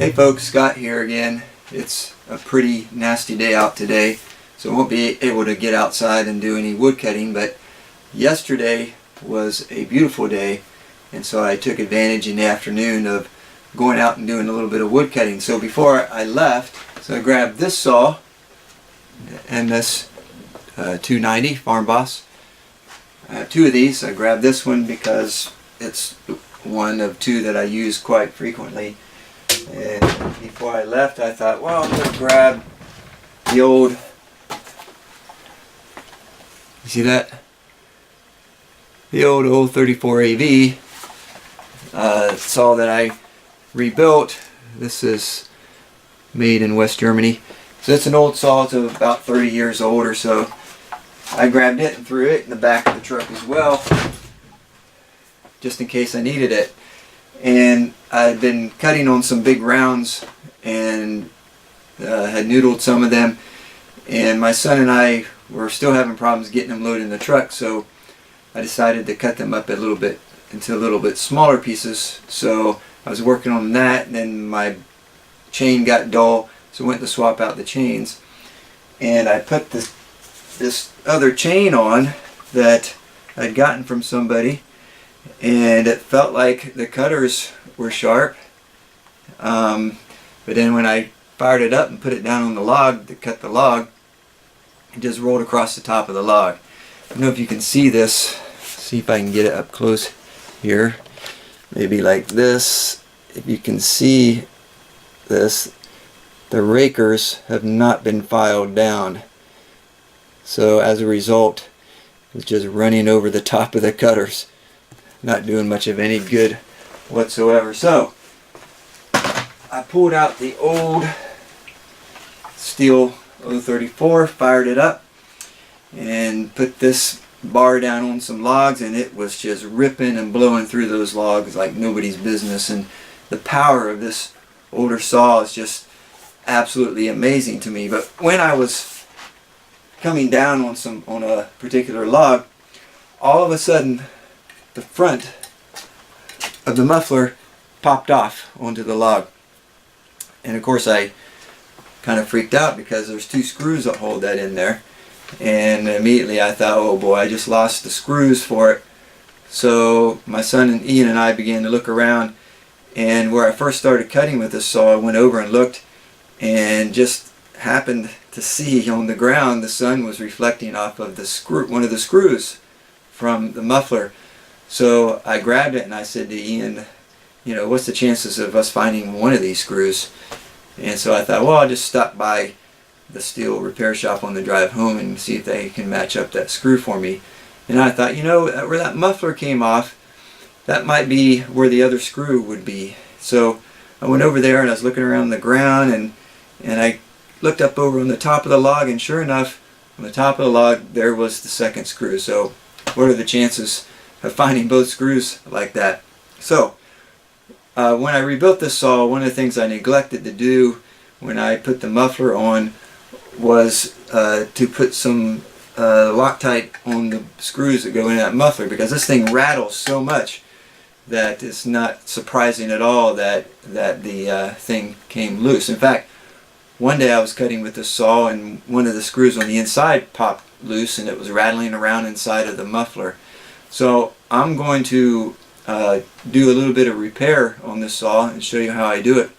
Hey folks, Scott here again. It's a pretty nasty day out today, so I won't be able to get outside and do any wood cutting, but yesterday was a beautiful day, and so I took advantage in the afternoon of going out and doing a little bit of wood cutting. So before I left, I grabbed this saw and this 290 Farm Boss. I have two of these. I grabbed this one because it's one of two that I use quite frequently. And before I left, I thought, well, I'm going to grab the old, you see that? The old 34 AV saw that I rebuilt. This is made in West Germany. So it's an old saw, it's about 30 years old or so. I grabbed it and threw it in the back of the truck as well, just in case I needed it. And I'd been cutting on some big rounds and had noodled some of them, and my son and I were still having problems getting them loaded in the truck, so I decided to cut them up into a little bit smaller pieces. So I was working on that, and then my chain got dull, so I went to swap out the chains, and I put this other chain on that I'd gotten from somebody, and it felt like the cutters were sharp, but then when I fired it up and put it down on the log to cut the log, it just rolled across the top of the log. I don't know if you can see this. See if I can get it up close here, maybe like this. If you can see this, the rakers have not been filed down, so as a result it's just running over the top of the cutters, not doing much of any good whatsoever. So I pulled out the old Stihl 034, fired it up, and put this bar down on some logs, and it was just ripping and blowing through those logs like nobody's business. And the power of this older saw is just absolutely amazing to me. But when I was coming down on a particular log, all of a sudden the front of the muffler popped off onto the log, and of course I kind of freaked out because there's two screws that hold that in there, and immediately I thought, oh boy, I just lost the screws for it. So my son and Ian and I began to look around, and where I first started cutting with this saw, I went over and looked, and just happened to see on the ground the sun was reflecting off of the screw, one of the screws from the muffler. So I grabbed it and I said to Ian, you know, what's the chances of us finding one of these screws? And so I thought, well, I'll just stop by the Stihl repair shop on the drive home and see if they can match up that screw for me. And I thought, you know, where that muffler came off, that might be where the other screw would be. So I went over there and I was looking around the ground, and I looked up over on the top of the log, and sure enough, on the top of the log there was the second screw. So what are the chances of finding both screws like that? So when I rebuilt this saw, one of the things I neglected to do when I put the muffler on was to put some Loctite on the screws that go in that muffler, because this thing rattles so much that it's not surprising at all that the thing came loose. In fact, one day I was cutting with this saw, and one of the screws on the inside popped loose, and it was rattling around inside of the muffler. So I'm going to do a little bit of repair on this saw and show you how I do it.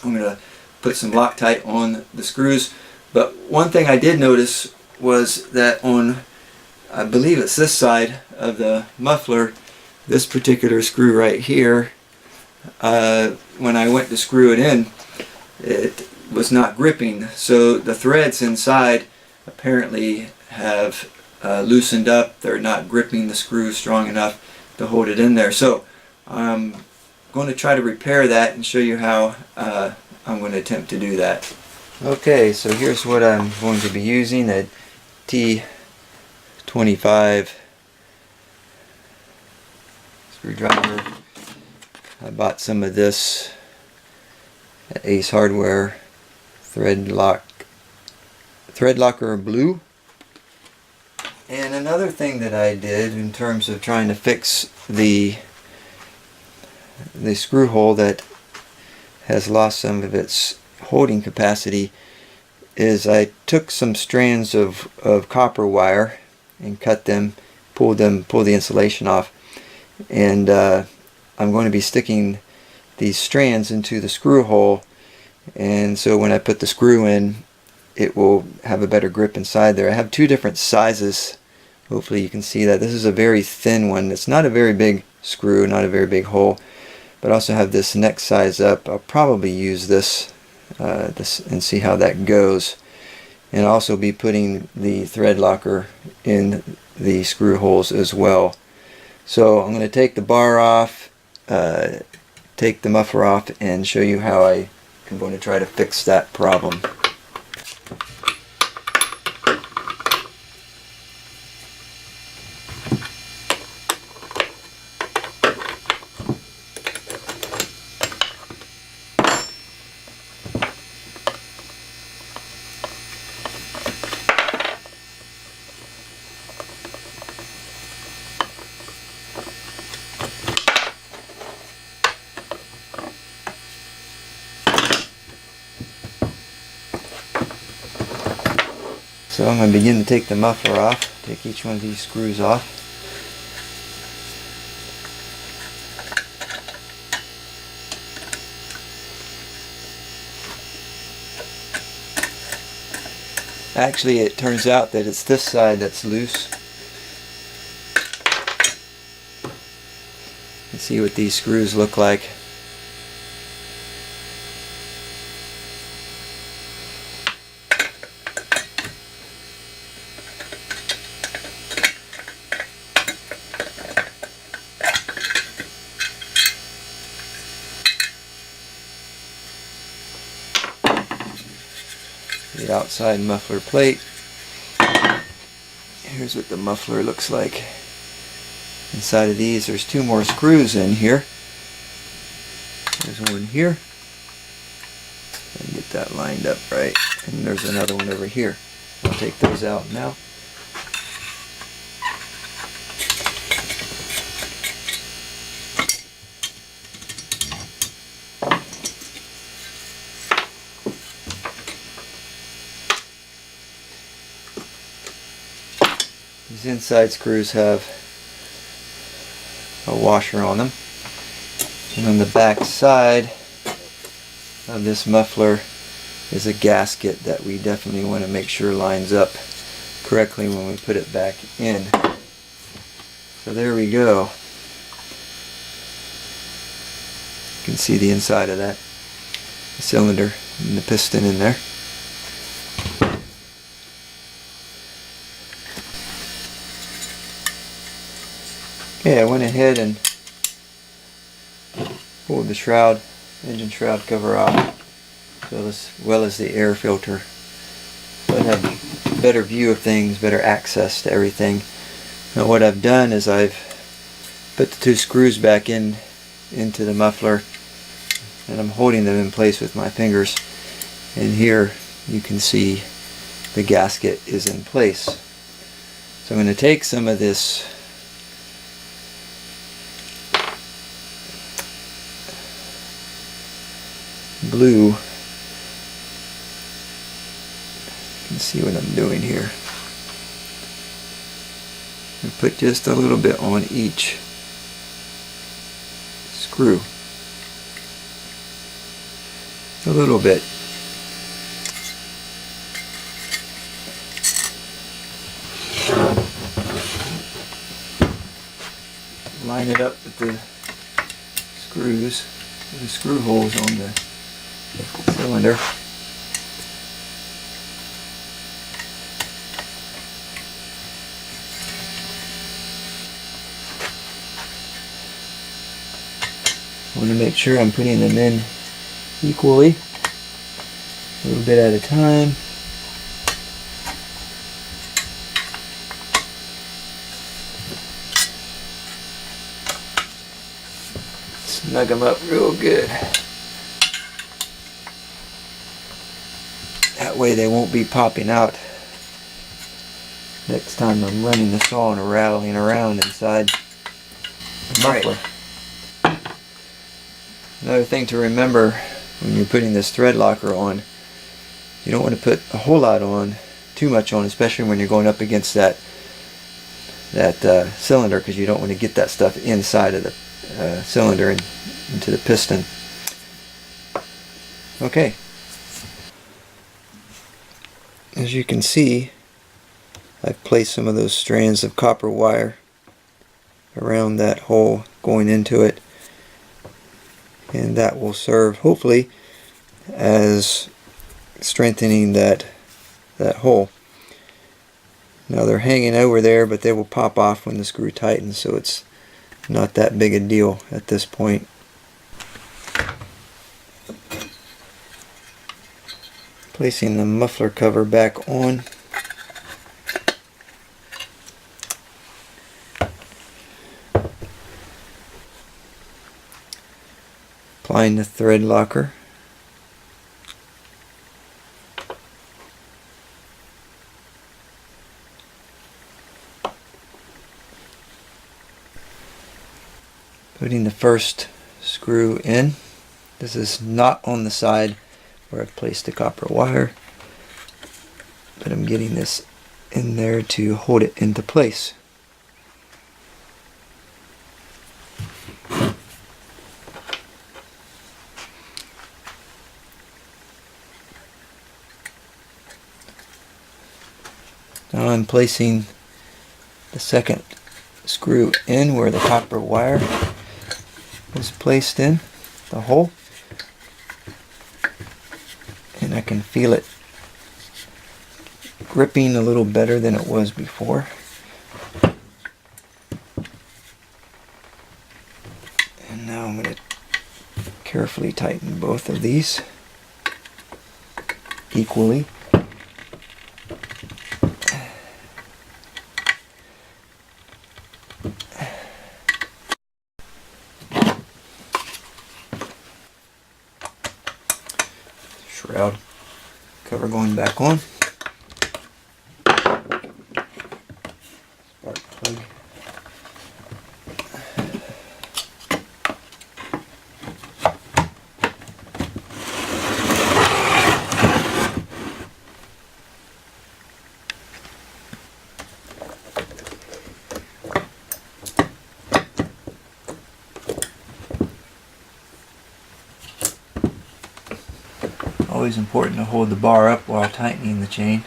I'm going to put some Loctite on the screws, but one thing I did notice was that on, I believe it's this side of the muffler, this particular screw right here, when I went to screw it in, it was not gripping. So the threads inside apparently have loosened up. They're not gripping the screw strong enough to hold it in there. So I'm going to try to repair that and show you how I'm going to attempt to do that. Okay, so here's what I'm going to be using, a T25 screwdriver. I bought some of this at Ace Hardware, thread locker blue. And another thing that I did in terms of trying to fix the screw hole that has lost some of its holding capacity is I took some strands of copper wire and cut them, pull the insulation off, and I'm going to be sticking these strands into the screw hole, and so when I put the screw in, it will have a better grip inside there. I have two different sizes. Hopefully you can see that. This is a very thin one. It's not a very big screw, not a very big hole, but I also have this next size up. I'll probably use this, and see how that goes. And I'll also be putting the thread locker in the screw holes as well. So I'm going to take the bar off, take the muffler off, and show you how I am going to try to fix that problem. So I'm going to begin to take the muffler off, take each one of these screws off. Actually, it turns out that it's this side that's loose. Let's see what these screws look like. The outside muffler plate. Here's what the muffler looks like. Inside of these, there's two more screws in here. There's one here. And get that lined up right. And there's another one over here. I'll take those out now. These inside screws have a washer on them, and on the back side of this muffler is a gasket that we definitely want to make sure lines up correctly when we put it back in. So there we go. You can see the inside of that, the cylinder and the piston in there. Okay, I went ahead and pulled the shroud, engine shroud cover off, as well as the air filter. So I have a better view of things, better access to everything. Now what I've done is I've put the two screws back into the muffler, and I'm holding them in place with my fingers. And here you can see the gasket is in place. So I'm going to take some of this blue. You can see what I'm doing here. And put just a little bit on each screw. A little bit. Line it up with the screws, the screw holes on the cylinder. I want to make sure I'm putting them in equally, a little bit at a time. Snug them up real good. That way they won't be popping out next time I'm running the saw and rattling around inside the muffler. Another thing to remember when you're putting this thread locker on, you don't want to put a whole lot on, too much on, especially when you're going up against that cylinder, because you don't want to get that stuff inside of the cylinder and into the piston. Okay. As you can see, I've placed some of those strands of copper wire around that hole going into it, and that will serve hopefully as strengthening that hole. Now they're hanging over there, but they will pop off when the screw tightens, so it's not that big a deal at this point. Placing the muffler cover back on. Applying the thread locker. Putting the first screw in. This is not on the side where I've placed the copper wire, but I'm getting this in there to hold it into place. Now I'm placing the second screw in where the copper wire was placed in the hole, and I can feel it gripping a little better than it was before. And now I'm going to carefully tighten both of these equally. Shroud cover going back on. Spark plug. Always important to hold the bar up while tightening the chain.